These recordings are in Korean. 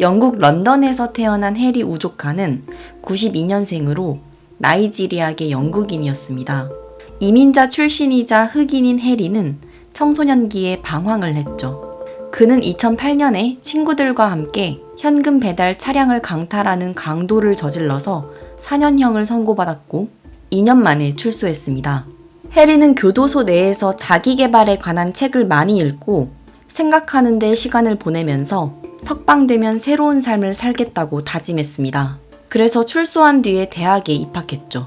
영국 런던에서 태어난 해리 우조카는 92년생으로 나이지리아계 영국인이었습니다. 이민자 출신이자 흑인인 해리는 청소년기에 방황을 했죠. 그는 2008년에 친구들과 함께 현금 배달 차량을 강탈하는 강도를 저질러서 4년형을 선고받았고 2년 만에 출소했습니다. 해리는 교도소 내에서 자기계발에 관한 책을 많이 읽고 생각하는 데 시간을 보내면서 석방되면 새로운 삶을 살겠다고 다짐했습니다. 그래서 출소한 뒤에 대학에 입학했죠.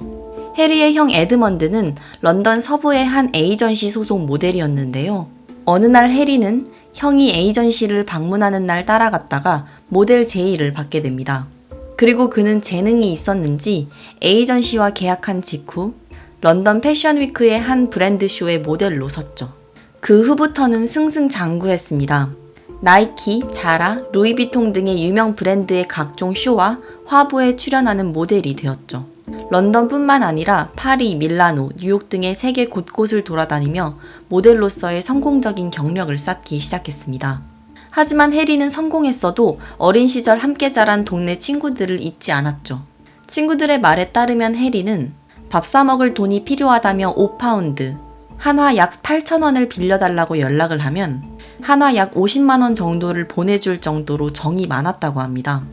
해리의 형 에드먼드는 런던 서부의 한 에이전시 소속 모델이었는데요. 어느 날 해리는 형이 에이전시를 방문하는 날 따라갔다가 모델 제의를 받게 됩니다. 그리고 그는 재능이 있었는지 에이전시와 계약한 직후 런던 패션위크의 한 브랜드쇼의 모델로 섰죠. 그 후부터는 승승장구했습니다. 나이키, 자라, 루이비통 등의 유명 브랜드의 각종 쇼와 화보에 출연하는 모델이 되었죠. 런던뿐만 아니라 파리, 밀라노, 뉴욕 등의 세계 곳곳을 돌아다니며 모델로서의 성공적인 경력을 쌓기 시작했습니다. 하지만 해리는 성공했어도 어린 시절 함께 자란 동네 친구들을 잊지 않았죠. 친구들의 말에 따르면 해리는 밥 사 먹을 돈이 필요하다며 5파운드, 한화 약 8,000원을 빌려달라고 연락을 하면 한화 약 50만 원 정도를 보내줄 정도로 정이 많았다고 합니다.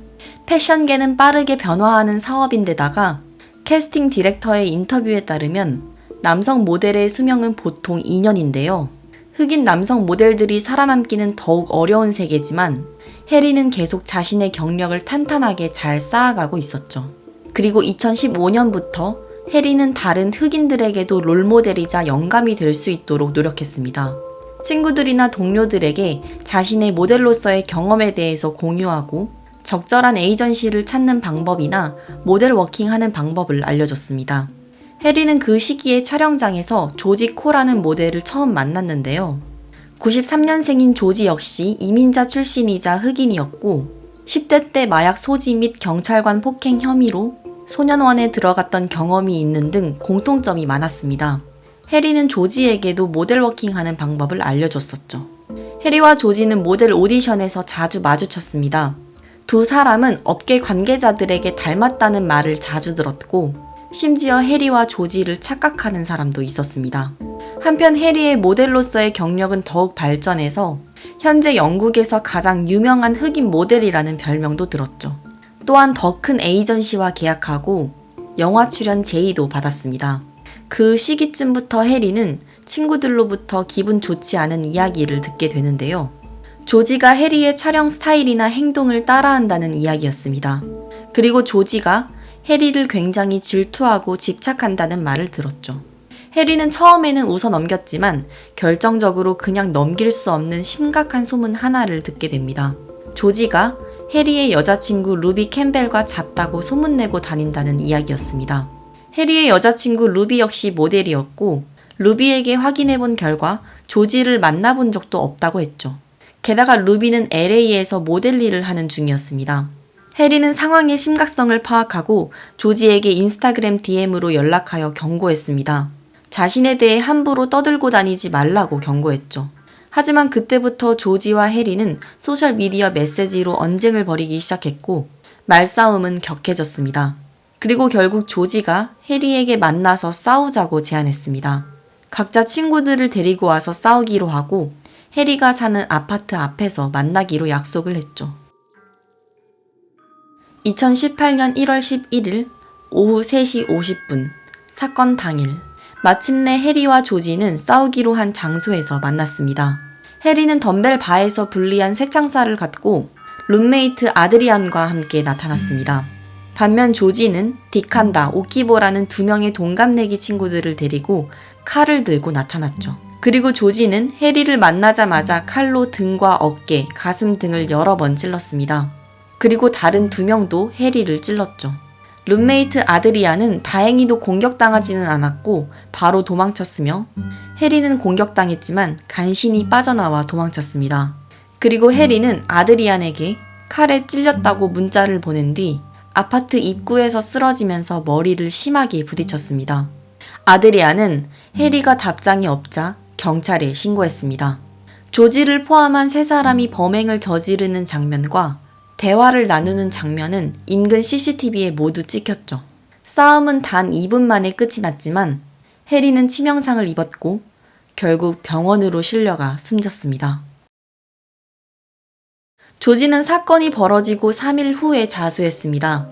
패션계는 빠르게 변화하는 사업인데다가 캐스팅 디렉터의 인터뷰에 따르면 남성 모델의 수명은 보통 2년인데요. 흑인 남성 모델들이 살아남기는 더욱 어려운 세계지만 해리는 계속 자신의 경력을 탄탄하게 잘 쌓아가고 있었죠. 그리고 2015년부터 해리는 다른 흑인들에게도 롤모델이자 영감이 될 수 있도록 노력했습니다. 친구들이나 동료들에게 자신의 모델로서의 경험에 대해서 공유하고 적절한 에이전시를 찾는 방법이나 모델 워킹하는 방법을 알려줬습니다. 해리는 그 시기에 촬영장에서 조지 코라는 모델을 처음 만났는데요. 93년생인 조지 역시 이민자 출신이자 흑인이었고 10대 때 마약 소지 및 경찰관 폭행 혐의로 소년원에 들어갔던 경험이 있는 등 공통점이 많았습니다. 해리는 조지에게도 모델 워킹하는 방법을 알려줬었죠. 해리와 조지는 모델 오디션에서 자주 마주쳤습니다. 두 사람은 업계 관계자들에게 닮았다는 말을 자주 들었고 심지어 해리와 조지를 착각하는 사람도 있었습니다. 한편 해리의 모델로서의 경력은 더욱 발전해서 현재 영국에서 가장 유명한 흑인 모델이라는 별명도 들었죠. 또한 더 큰 에이전시와 계약하고 영화 출연 제의도 받았습니다. 그 시기쯤부터 해리는 친구들로부터 기분 좋지 않은 이야기를 듣게 되는데요. 조지가 해리의 촬영 스타일이나 행동을 따라한다는 이야기였습니다. 그리고 조지가 해리를 굉장히 질투하고 집착한다는 말을 들었죠. 해리는 처음에는 웃어 넘겼지만 결정적으로 그냥 넘길 수 없는 심각한 소문 하나를 듣게 됩니다. 조지가 해리의 여자친구 루비 캠벨과 잤다고 소문내고 다닌다는 이야기였습니다. 해리의 여자친구 루비 역시 모델이었고 루비에게 확인해본 결과 조지를 만나본 적도 없다고 했죠. 게다가 루비는 LA에서 모델 일을 하는 중이었습니다. 해리는 상황의 심각성을 파악하고 조지에게 인스타그램 DM으로 연락하여 경고했습니다. 자신에 대해 함부로 떠들고 다니지 말라고 경고했죠. 하지만 그때부터 조지와 해리는 소셜미디어 메시지로 언쟁을 벌이기 시작했고 말싸움은 격해졌습니다. 그리고 결국 조지가 해리에게 만나서 싸우자고 제안했습니다. 각자 친구들을 데리고 와서 싸우기로 하고 해리가 사는 아파트 앞에서 만나기로 약속을 했죠. 2018년 1월 11일 오후 3시 50분 사건 당일 마침내 해리와 조지는 싸우기로 한 장소에서 만났습니다. 해리는 덤벨 바에서 분리한 쇠창살을 갖고 룸메이트 아드리안과 함께 나타났습니다. 반면 조지는 디칸다, 오키보라는 두 명의 동갑내기 친구들을 데리고 칼을 들고 나타났죠. 그리고 조지는 해리를 만나자마자 칼로 등과 어깨, 가슴 등을 여러 번 찔렀습니다. 그리고 다른 두 명도 해리를 찔렀죠. 룸메이트 아드리안은 다행히도 공격당하지는 않았고 바로 도망쳤으며 해리는 공격당했지만 간신히 빠져나와 도망쳤습니다. 그리고 해리는 아드리안에게 칼에 찔렸다고 문자를 보낸 뒤 아파트 입구에서 쓰러지면서 머리를 심하게 부딪혔습니다. 아드리안은 해리가 답장이 없자 경찰에 신고했습니다. 조지를 포함한 세 사람이 범행을 저지르는 장면과 대화를 나누는 장면은 인근 CCTV에 모두 찍혔죠. 싸움은 단 2분 만에 끝이 났지만 해리는 치명상을 입었고 결국 병원으로 실려가 숨졌습니다. 조지는 사건이 벌어지고 3일 후에 자수했습니다.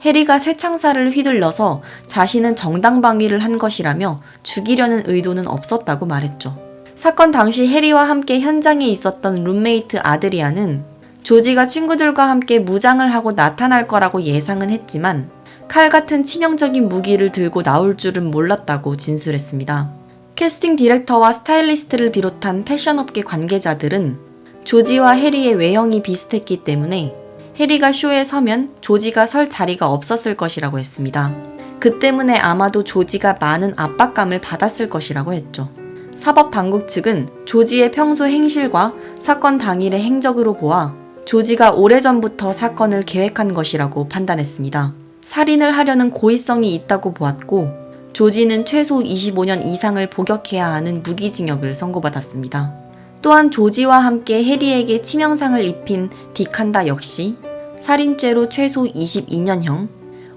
해리가 쇠창살을 휘둘러서 자신은 정당방위를 한 것이라며 죽이려는 의도는 없었다고 말했죠. 사건 당시 해리와 함께 현장에 있었던 룸메이트 아드리아는 조지가 친구들과 함께 무장을 하고 나타날 거라고 예상은 했지만 칼 같은 치명적인 무기를 들고 나올 줄은 몰랐다고 진술했습니다. 캐스팅 디렉터와 스타일리스트를 비롯한 패션업계 관계자들은 조지와 해리의 외형이 비슷했기 때문에 해리가 쇼에 서면 조지가 설 자리가 없었을 것이라고 했습니다. 그 때문에 아마도 조지가 많은 압박감을 받았을 것이라고 했죠. 사법당국 측은 조지의 평소 행실과 사건 당일의 행적으로 보아 조지가 오래전부터 사건을 계획한 것이라고 판단했습니다. 살인을 하려는 고의성이 있다고 보았고 조지는 최소 25년 이상을 복역해야 하는 무기징역을 선고받았습니다. 또한 조지와 함께 해리에게 치명상을 입힌 디칸다 역시 살인죄로 최소 22년형,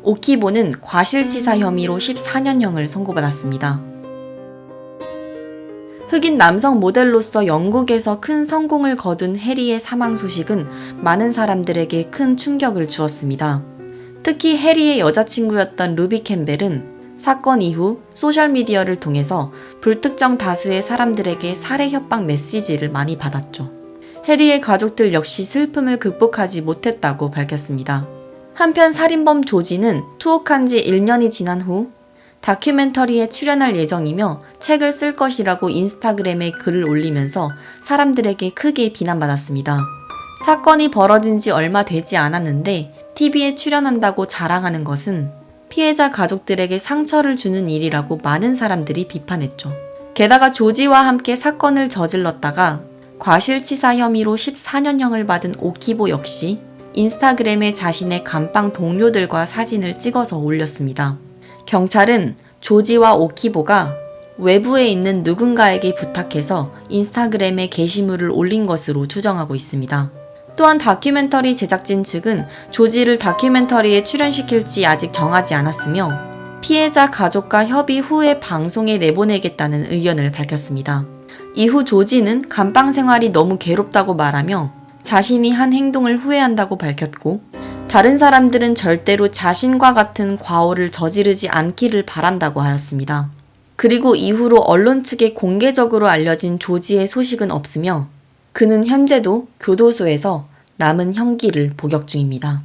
오키보는 과실치사 혐의로 14년형을 선고받았습니다. 흑인 남성 모델로서 영국에서 큰 성공을 거둔 해리의 사망 소식은 많은 사람들에게 큰 충격을 주었습니다. 특히 해리의 여자친구였던 루비 캠벨은 사건 이후 소셜미디어를 통해서 불특정 다수의 사람들에게 살해 협박 메시지를 많이 받았죠. 해리의 가족들 역시 슬픔을 극복하지 못했다고 밝혔습니다. 한편 살인범 조지는 투옥한 지 1년이 지난 후 다큐멘터리에 출연할 예정이며 책을 쓸 것이라고 인스타그램에 글을 올리면서 사람들에게 크게 비난받았습니다. 사건이 벌어진 지 얼마 되지 않았는데 TV에 출연한다고 자랑하는 것은 피해자 가족들에게 상처를 주는 일이라고 많은 사람들이 비판했죠. 게다가 조지와 함께 사건을 저질렀다가 과실치사 혐의로 14년형을 받은 오키보 역시 인스타그램에 자신의 감방 동료들과 사진을 찍어서 올렸습니다. 경찰은 조지와 오키보가 외부에 있는 누군가에게 부탁해서 인스타그램에 게시물을 올린 것으로 추정하고 있습니다. 또한 다큐멘터리 제작진 측은 조지를 다큐멘터리에 출연시킬지 아직 정하지 않았으며 피해자 가족과 협의 후에 방송에 내보내겠다는 의견을 밝혔습니다. 이후 조지는 감방 생활이 너무 괴롭다고 말하며 자신이 한 행동을 후회한다고 밝혔고 다른 사람들은 절대로 자신과 같은 과오를 저지르지 않기를 바란다고 하였습니다. 그리고 이후로 언론 측에 공개적으로 알려진 조지의 소식은 없으며 그는 현재도 교도소에서 남은 형기를 복역 중입니다.